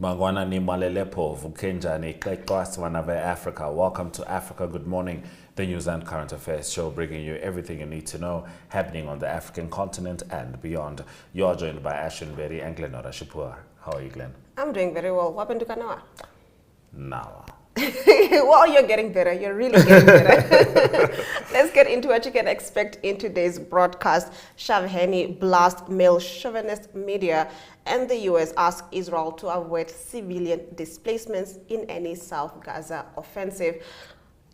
Mangwana ni Malelepo, Vukenjani, Klekwas Africa. Welcome to Africa Good Morning, the news and current affairs show bringing you everything you need to know happening on the African continent and beyond. You are joined by Ashwin Berry and Glenora Shipua. How are you, Glenn? I'm doing very well. What happened to Kanawa? Now. Well, you're getting better. You're really getting better. Let's get into what you can expect in today's broadcast. Ntshavheni blast male chauvinist media, and the U.S. ask Israel to avoid civilian displacements in any South Gaza offensive.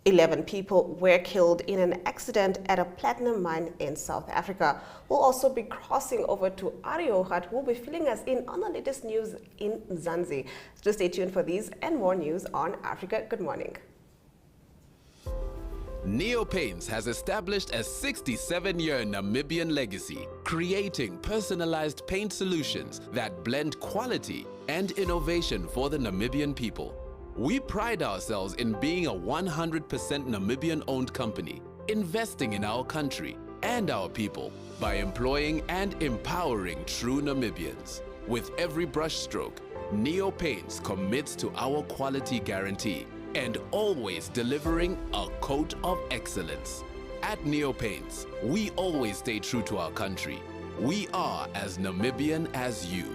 11 people were killed in an accident at a platinum mine in South Africa. We'll also be crossing over to Ariohat, who will be filling us in on the latest news in Mzansi. So stay tuned for these and more news on Africa Good Morning. Neo Paints has established a 67-year Namibian legacy, creating personalized paint solutions that blend quality and innovation for the Namibian people. We pride ourselves in being a 100% Namibian-owned company, investing in our country and our people by employing and empowering true Namibians. With every brushstroke, Neo Paints commits to our quality guarantee and always delivering a coat of excellence. At Neo Paints, we always stay true to our country. We are as Namibian as you.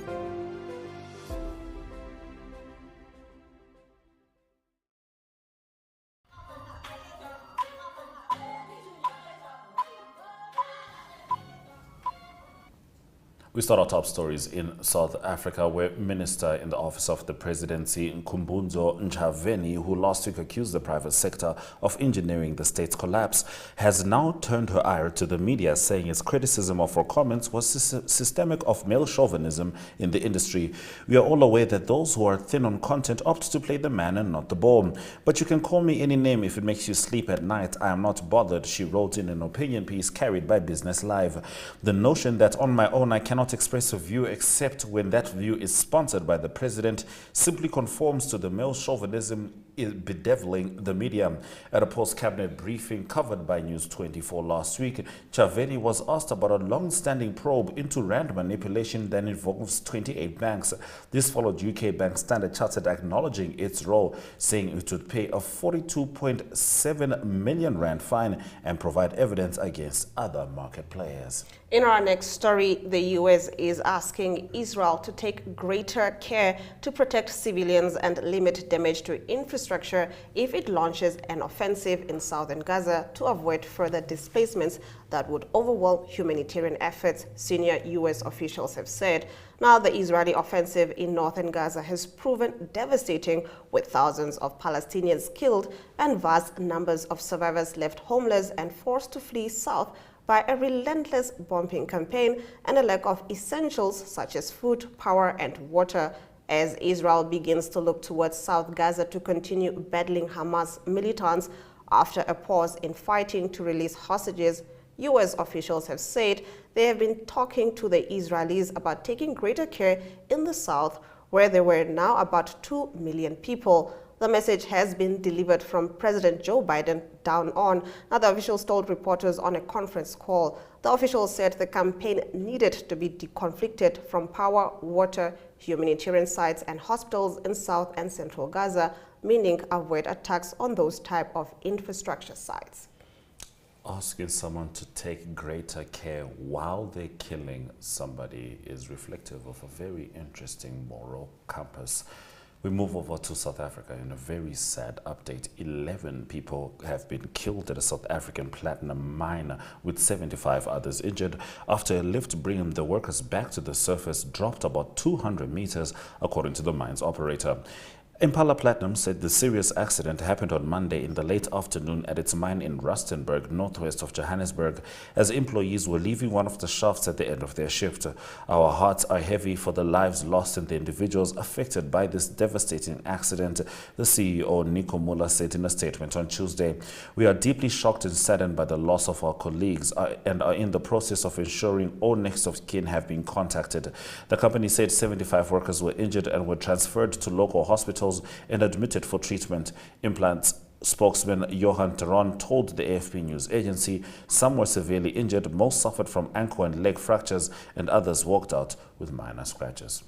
We start our top stories in South Africa, where Minister in the Office of the Presidency, Ntshavheni, who last week accused the private sector of engineering the state's collapse, has now turned her ire to the media, saying its criticism of her comments was systemic of male chauvinism in the industry. We are all aware that those who are thin on content opt to play the man and not the ball. But you can call me any name if it makes you sleep at night. I am not bothered, she wrote in an opinion piece carried by Business Live. The notion that on my own I cannot express a view except when that view is sponsored by the president simply conforms to the male chauvinism bedeviling the media. At a post-cabinet briefing covered by News 24 last week, Ntshavheni was asked about a long-standing probe into rand manipulation that involves 28 banks. This followed UK bank Standard Chartered acknowledging its role, saying it would pay a 42.7 million rand fine and provide evidence against other market players. In our next story, the U.S. is asking Israel to take greater care to protect civilians and limit damage to infrastructure if it launches an offensive in southern Gaza to avoid further displacements that would overwhelm humanitarian efforts, senior U.S. officials have said. Now, the Israeli offensive in northern Gaza has proven devastating, with thousands of Palestinians killed and vast numbers of survivors left homeless and forced to flee south by a relentless bombing campaign and a lack of essentials such as food, power, and water. As Israel begins to look towards South Gaza to continue battling Hamas militants after a pause in fighting to release hostages, U.S. officials have said they have been talking to the Israelis about taking greater care in the south, where there were now about 2 million people. The message has been delivered from President Joe Biden down on. Now, the officials told reporters on a conference call. The officials said the campaign needed to be deconflicted from power, water, humanitarian sites and hospitals in South and Central Gaza, meaning avoid attacks on those type of infrastructure sites. Asking someone to take greater care while they're killing somebody is reflective of a very interesting moral compass. We move over to South Africa in a very sad update. 11 people have been killed at a South African platinum mine, with 75 others injured after a lift bringing the workers back to the surface dropped about 200 meters, according to the mine's operator. Impala Platinum said the serious accident happened on Monday in the late afternoon at its mine in Rustenburg, northwest of Johannesburg, as employees were leaving one of the shafts at the end of their shift. Our hearts are heavy for the lives lost and the individuals affected by this devastating accident, the CEO Nico Muller said in a statement on Tuesday. We are deeply shocked and saddened by the loss of our colleagues and are in the process of ensuring all next of kin have been contacted. The company said 75 workers were injured and were transferred to local hospitals and admitted for treatment. Implants spokesman Johan Teron told the AFP news agency some were severely injured, most suffered from ankle and leg fractures, and others walked out with minor scratches.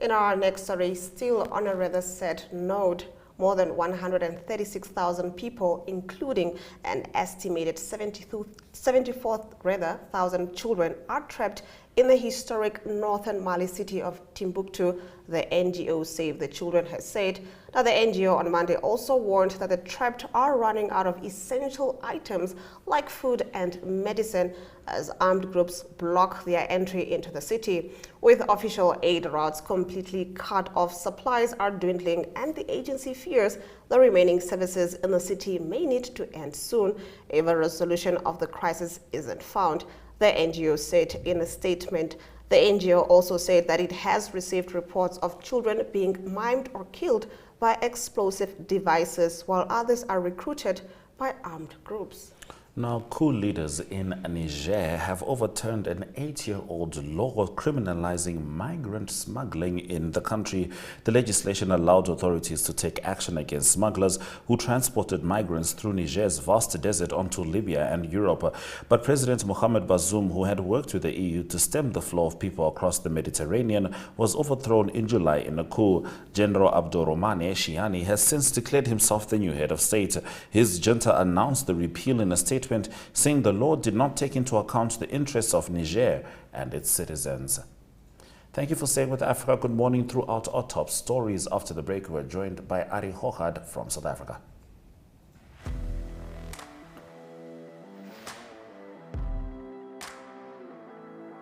In our next story, still on a rather sad note, more than 136,000 people, including an estimated 74,000 children, are trapped in the historic northern Mali city of Timbuktu, the NGO Save the Children has said. Now, the NGO on Monday also warned that the trapped are running out of essential items like food and medicine as armed groups block their entry into the city. With official aid routes completely cut off, supplies are dwindling, and the agency fears the remaining services in the city may need to end soon if a resolution of the crisis isn't found. The NGO said in a statement. The NGO also said that it has received reports of children being maimed or killed by explosive devices, while others are recruited by armed groups. Now, coup leaders in Niger have overturned an 8-year-old law criminalizing migrant smuggling in the country. The legislation allowed authorities to take action against smugglers who transported migrants through Niger's vast desert onto Libya and Europe. But President Mohamed Bazoum, who had worked with the EU to stem the flow of people across the Mediterranean, was overthrown in July in a coup. General Abdourahmane Chiani has since declared himself the new head of state. His junta announced the repeal in a statement saying the law did not take into account the interests of Niger and its citizens. Thank you for staying with Africa Good Morning. Throughout our top stories after the break, we're joined by Ari Hochad from South Africa.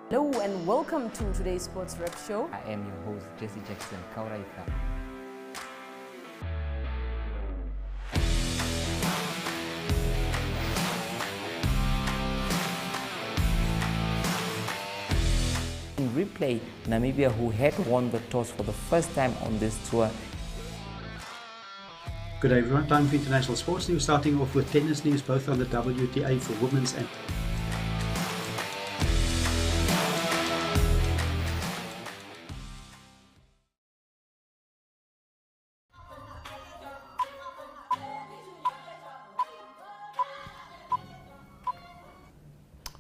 Hello and welcome to today's Sports Rep Show. I am your host, Jesse Jackson Kauraika. In replay, Namibia, who had won the toss for the first time on this tour. Good day everyone, time for international sports news, starting off with tennis news, both on the WTA for women's and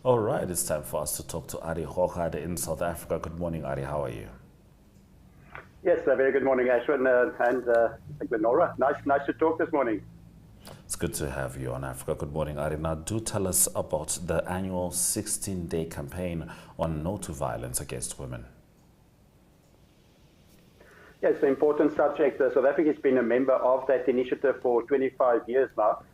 All right, it's time for us to talk to Ari Hochad in South Africa. Good morning, Ari. How are you? Yes, a very good morning, Ashwin and Glenora. Nice to talk this morning. It's good to have you on Africa Good Morning, Ari. Now, do tell us about the annual 16-day campaign on no to violence against women. Yes, an important subject. South Africa has been a member of that initiative for 25 years now.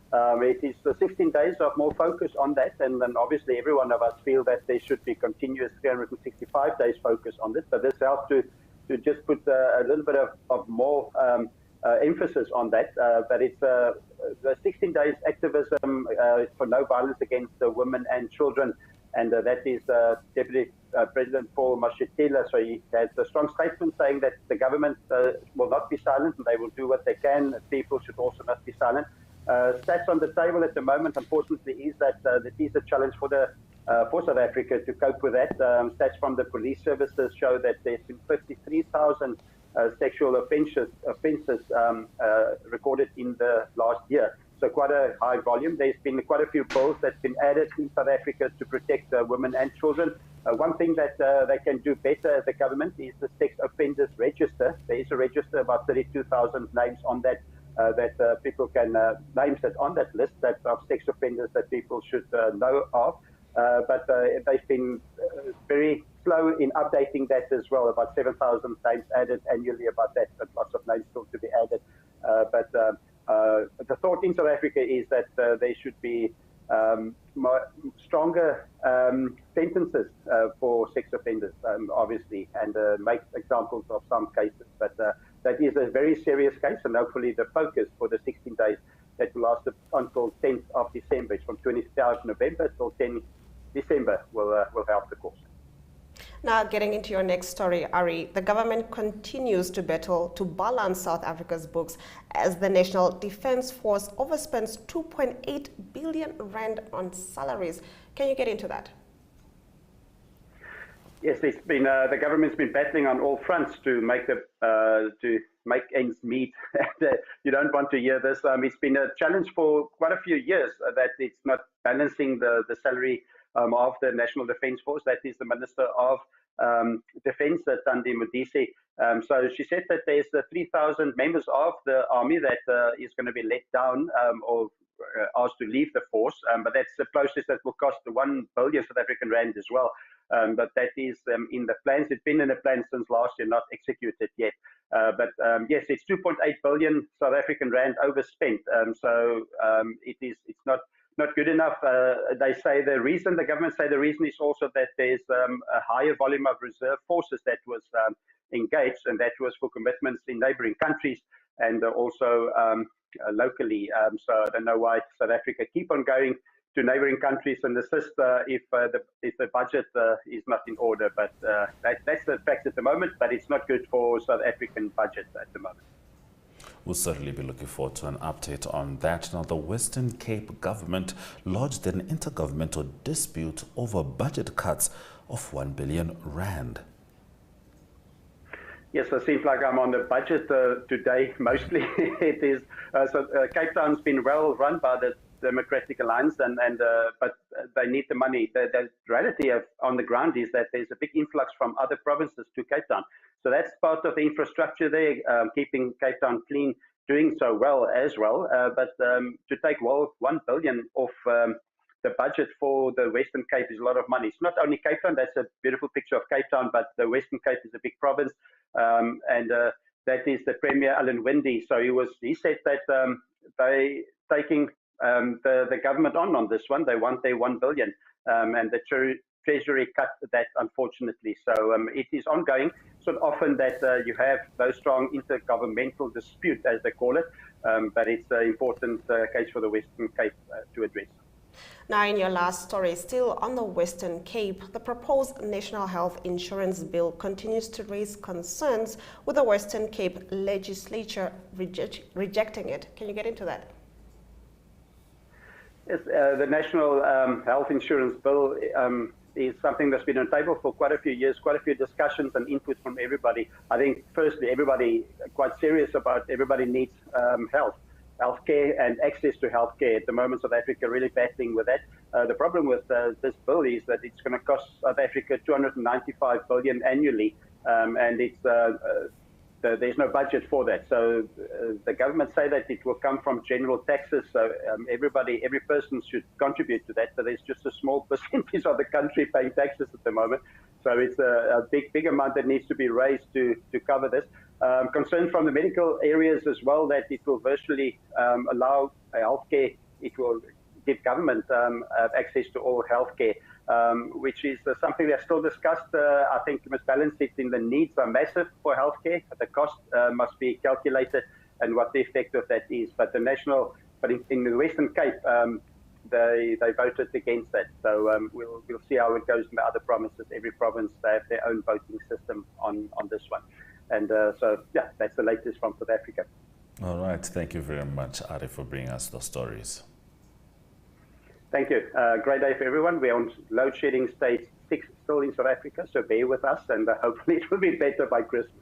It is 16 days of more focus on that, and then obviously every one of us feel that there should be continuous 365 days focus on this, but this helps to just put a little bit of more emphasis on that. But it's the 16 days activism for no violence against women and children, and that is Deputy President Paul Mashatile. So he has a strong statement saying that the government will not be silent and they will do what they can. People should also not be silent. Stats on the table at the moment, unfortunately, is that it is a challenge for South Africa to cope with that. Stats from the police services show that there's been 53,000 sexual offences recorded in the last year. So quite a high volume. There's been quite a few bills that's been added in South Africa to protect women and children. One thing that they can do better as a government is the sex offenders register. There is a register, about 32,000 names on that. That people can names that on that list that of sex offenders that people should know of, but they've been very slow in updating that as well. About 7,000 names added annually about that, but lots of names still to be added. But the thought in South Africa is that there should be stronger sentences for sex offenders, obviously, and make examples of some cases. But that is a very serious case, and hopefully the focus for the 16 days that will last until 10th of December, it's from 25th November till 10 December, will help the cause. Now, getting into your next story, Ari, the government continues to battle to balance South Africa's books as the National Defence Force overspends 2.8 billion rand on salaries. Can you get into that? Yes, it's been the government's been battling on all fronts to make ends meet. You don't want to hear this. It's been a challenge for quite a few years that it's not balancing the salary of the National Defence Force. That is the Minister of Defence, Thandi Modise. So she said that there's 3,000 members of the army that is going to be let down or asked to leave the force, but that's a process that will cost 1 billion South African rand as well. But that is in the plans. It's been in the plans since last year, not executed yet. But yes, it's 2.8 billion South African rand overspent. It's not good enough. They say the government say the reason is also that there's a higher volume of reserve forces that was engaged, and that was for commitments in neighboring countries and also locally. So I don't know why South Africa keep on going to neighboring countries and assist if the budget is not in order. But that's the fact at the moment, but it's not good for South African budget at the moment. We'll certainly be looking forward to an update on that. Now, the Western Cape government lodged an intergovernmental dispute over budget cuts of 1 billion rand. Yes, it seems like I'm on the budget today, mostly. It is. Cape Town's been well run by the Democratic Alliance, but they need the money. The reality on the ground is that there's a big influx from other provinces to Cape Town. So that's part of the infrastructure there, keeping Cape Town clean, doing so well as well. But to take 1 billion off the budget for the Western Cape is a lot of money. It's not only Cape Town, that's a beautiful picture of Cape Town, but the Western Cape is a big province. And that is the Premier, Alan Winde. So he said that they taking the government on this one. They want their 1 billion, and the Treasury cut that, unfortunately. So it is ongoing. So often that you have those strong intergovernmental dispute, as they call it, but it's an important case for the Western Cape to address. Now, in your last story, still on the Western Cape, the proposed National Health Insurance Bill continues to raise concerns, with the Western Cape legislature rejecting it. Can you get into that? Yes, the National Health Insurance Bill is something that's been on the table for quite a few years, quite a few discussions and input from everybody. I think, firstly, everybody quite serious about everybody needs healthcare and access to healthcare. At the moment, South Africa really battling with that. The problem with this bill is that it's going to cost South Africa 295 billion annually, and it's there's no budget for that. So the government say that it will come from general taxes. So every person should contribute to that. So there's just a small percentage of the country paying taxes at the moment. So it's a big amount that needs to be raised to cover this. Concern from the medical areas as well that it will virtually allow healthcare. It will give government access to all healthcare, which is something that's still discussed. I think we must balance it in the needs are massive for healthcare. The cost must be calculated and what the effect of that is. But in the Western Cape, they voted against that. So we'll see how it goes in the other provinces. Every province, they have their own voting system on this one. And so, yeah, that's the latest from South Africa. All right. Thank you very much, Ari, for bringing us those stories. Thank you. Great day for everyone. We're on load shedding stage 6 still in South Africa, so bear with us, and hopefully it will be better by Christmas.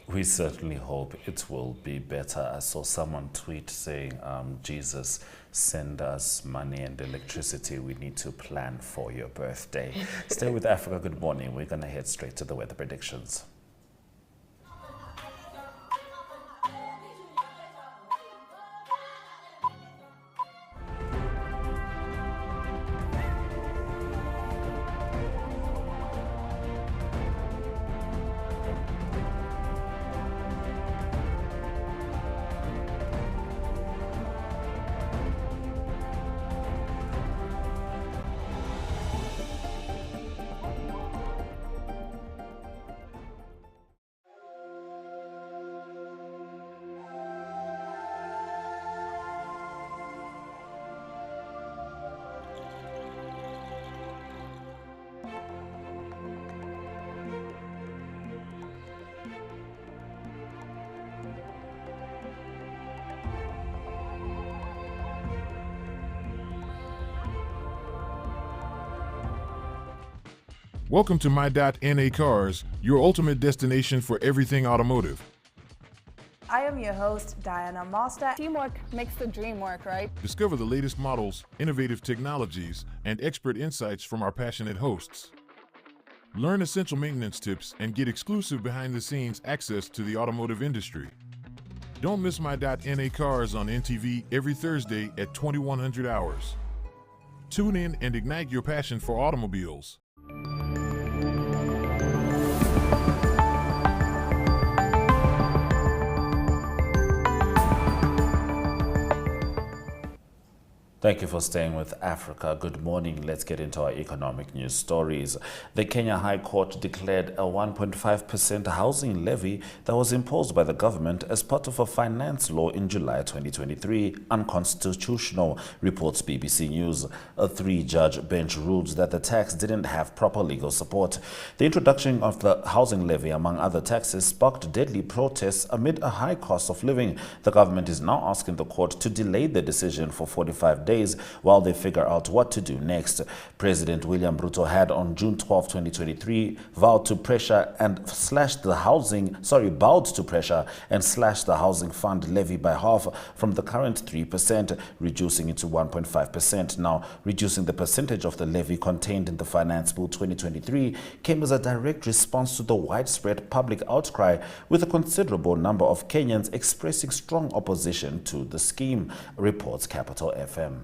We certainly hope it will be better. I saw someone tweet saying, Jesus, send us money and electricity. We need to plan for your birthday. Stay with Africa. Good morning. We're going to head straight to the weather predictions. Welcome to My.NA Cars, your ultimate destination for everything automotive. I am your host, Diana Master. Teamwork makes the dream work, right? Discover the latest models, innovative technologies, and expert insights from our passionate hosts. Learn essential maintenance tips and get exclusive behind-the-scenes access to the automotive industry. Don't miss My .NA Cars on NTV every Thursday at 2100 hours. Tune in and ignite your passion for automobiles. Thank you for staying with Africa. Good morning. Let's get into our economic news stories. The Kenya High Court declared a 1.5% housing levy that was imposed by the government as part of a finance law in July 2023 unconstitutional, reports BBC News. A three-judge bench ruled that the tax didn't have proper legal support. The introduction of the housing levy, among other taxes, sparked deadly protests amid a high cost of living. The government is now asking the court to delay the decision for 45 days while they figure out what to do next. President William Ruto had on June 12, 2023, bowed to pressure and slashed the housing fund levy by half from the current 3%, reducing it to 1.5%. Now, reducing the percentage of the levy contained in the Finance Bill 2023 came as a direct response to the widespread public outcry, with a considerable number of Kenyans expressing strong opposition to the scheme, reports Capital FM.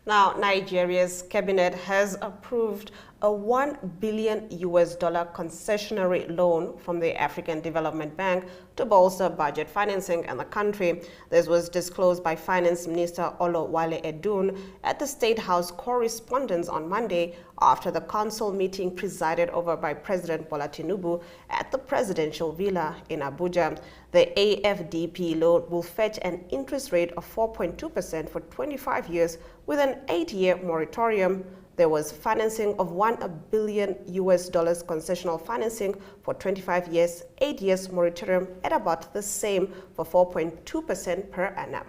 Now, Nigeria's cabinet has approved a $1 billion concessionary loan from the African Development Bank to bolster budget financing in the country. This was disclosed by Finance Minister Olowale Edun at the State House Correspondence on Monday after the council meeting presided over by President Bola Tinubu at the presidential villa in Abuja. The AFDP loan will fetch an interest rate of 4.2% for 25 years with an 8-year moratorium. There was financing of $1 billion concessional financing for 25 years, 8 years moratorium at about the same for 4.2% per annum.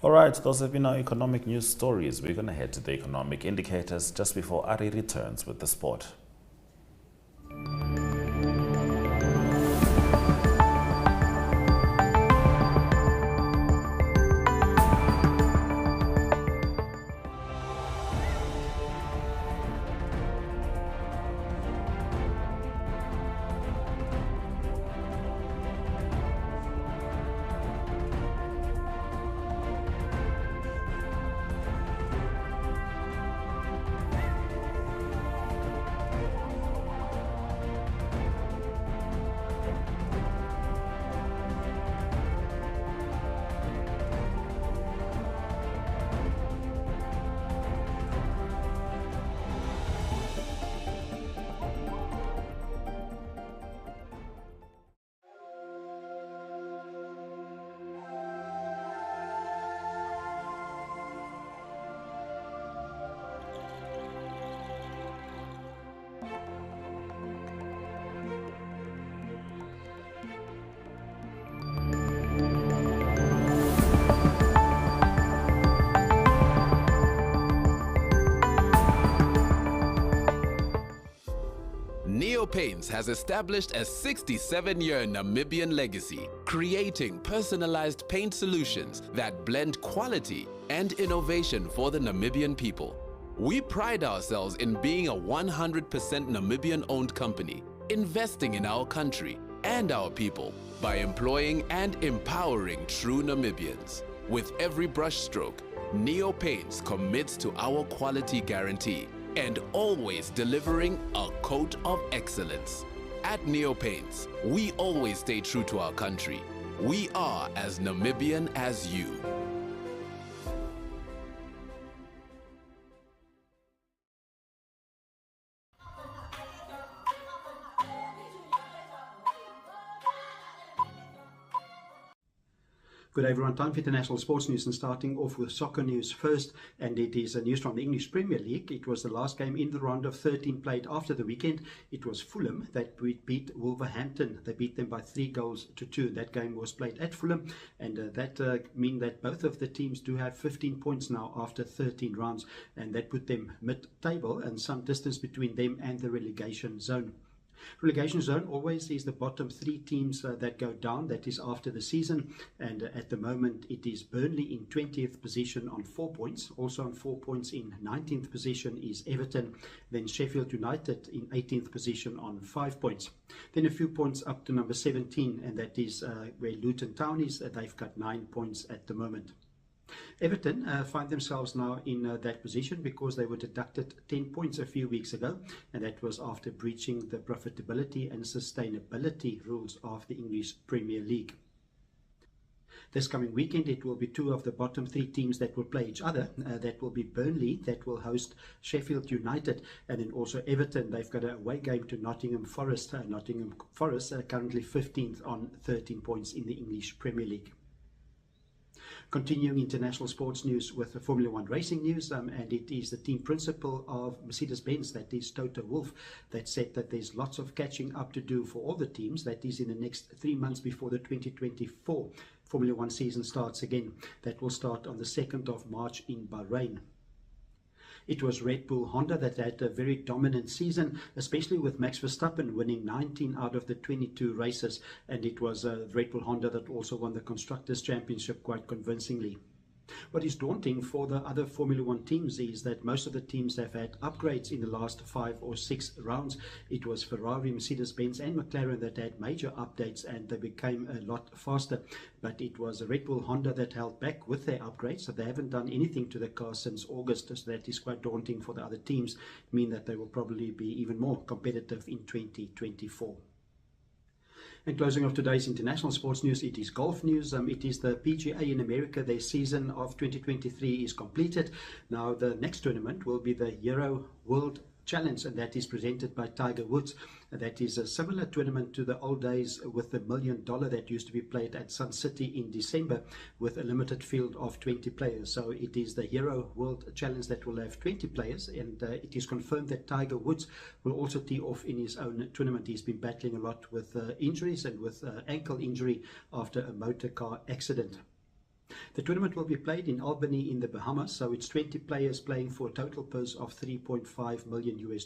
All right, those have been our economic news stories. We're going to head to the economic indicators just before Ari returns with the sport. Paints has established a 67-year Namibian legacy, creating personalized paint solutions that blend quality and innovation for the Namibian people. We pride ourselves in being a 100% Namibian-owned company, investing in our country and our people by employing and empowering true Namibians. With every brushstroke, Neo Paints commits to our quality guarantee and always delivering a coat of excellence. At Neo Paints, we always stay true to our country. We are as Namibian as you. Good day everyone, time for international sports news, and starting off with soccer news first, and it is news from the English Premier League. It was the last game in the round of 13 played after the weekend. It was Fulham that beat Wolverhampton. They beat them by 3-2. That game was played at Fulham, and that means that both of the teams do have 15 points now after 13 rounds, and that put them mid-table and some distance between them and the relegation zone. Relegation zone always is the bottom 3 teams that go down. That is after the season. And at the moment, it is Burnley in 20th position on 4 points. Also on 4 points in 19th position is Everton. Then Sheffield United in 18th position on 5 points. Then a few points up to number 17, and that is where Luton Town is. They've got 9 points at the moment. Everton find themselves now in that position because they were deducted 10 points a few weeks ago, and that was after breaching the profitability and sustainability rules of the English Premier League. This coming weekend, it will be 2 of the bottom 3 teams that will play each other. That will be Burnley, that will host Sheffield United, and then also Everton. They've got a away game to Nottingham Forest. Nottingham Forest currently 15th on 13 points in the English Premier League. Continuing international sports news with the Formula 1 racing news, and it is the team principal of Mercedes-Benz, that is Toto Wolff, that said that there's lots of catching up to do for all the teams. That is in the next 3 months before the 2024 Formula 1 season starts again. That will start on the 2nd of March in Bahrain. It was Red Bull Honda that had a very dominant season, especially with Max Verstappen winning 19 out of the 22 races, and it was Red Bull Honda that also won the Constructors' Championship quite convincingly. What is daunting for the other Formula 1 teams is that most of the teams have had upgrades in the last 5 or 6 rounds. It was Ferrari, Mercedes-Benz and McLaren that had major updates, and they became a lot faster. But it was Red Bull Honda that held back with their upgrades, so they haven't done anything to the car since August. So that is quite daunting for the other teams, mean that they will probably be even more competitive in 2024. And closing off today's international sports news, it is golf news. It is the PGA in America. Their season of 2023 is completed. Now the next tournament will be the Euro World Challenge, and that is presented by Tiger Woods. That is a similar tournament to the old days with the $1 million that used to be played at Sun City in December with a limited field of 20 players. So it is the Euro World Challenge that will have 20 players, and it is confirmed that Tiger Woods will also tee off in his own tournament. He's been battling a lot with injuries and with ankle injury after a motor car accident. The tournament will be played in Albany in the Bahamas, so it's 20 players playing for a total purse of $3.5 million US.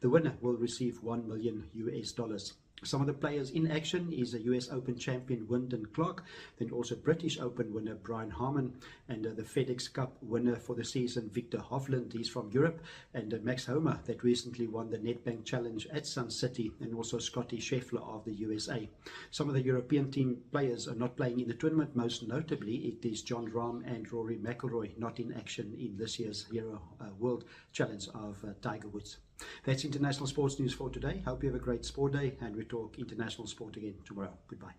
The winner will receive $1 million US. Some of the players in action is a US Open champion Wyndham Clark, then also British Open winner Brian Harman, and the FedEx Cup winner for the season Victor Hovland, he's from Europe, and Max Homa that recently won the Nedbank Challenge at Sun City, and also Scotty Scheffler of the USA. Some of the European team players are not playing in the tournament. Most notably, it is John Rahm and Rory McIlroy not in action in this year's Euro World Challenge of Tiger Woods. That's international sports news for today. Hope you have a great sport day, and we talk international sport again tomorrow. Goodbye.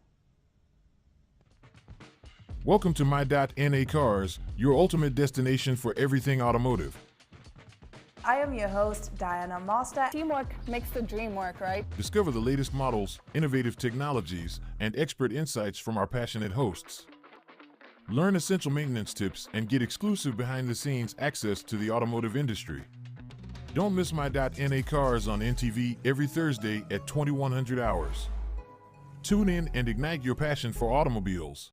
Welcome to My.NA Cars, your ultimate destination for everything automotive. I am your host, Diana Master. Teamwork makes the dream work, right? Discover the latest models, innovative technologies, and expert insights from our passionate hosts. Learn essential maintenance tips and get exclusive behind-the-scenes access to the automotive industry. Don't miss My.NA Cars on NTV every Thursday at 2100 hours. Tune in and ignite your passion for automobiles.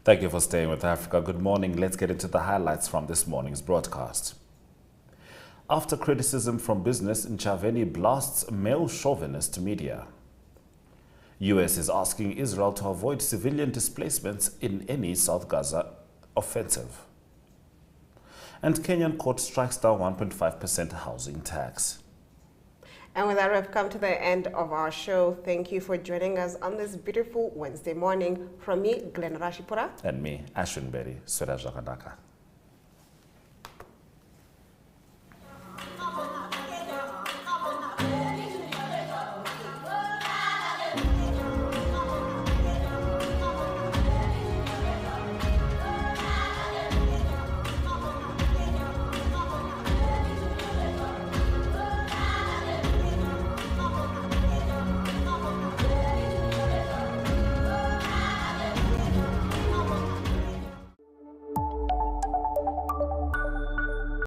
Thank you for staying with Africa. Good morning. Let's get into the highlights from this morning's broadcast. After criticism from business, Ntshavheni blasts male chauvinist media. US is asking Israel to avoid civilian displacements in any South Gaza offensive. And Kenyan court strikes down 1.5% housing tax. And with that, we've come to the end of our show. Thank you for joining us on this beautiful Wednesday morning. From me, Glenn Rashipura. And me, Ashwin Berry, Swera Jakadaka.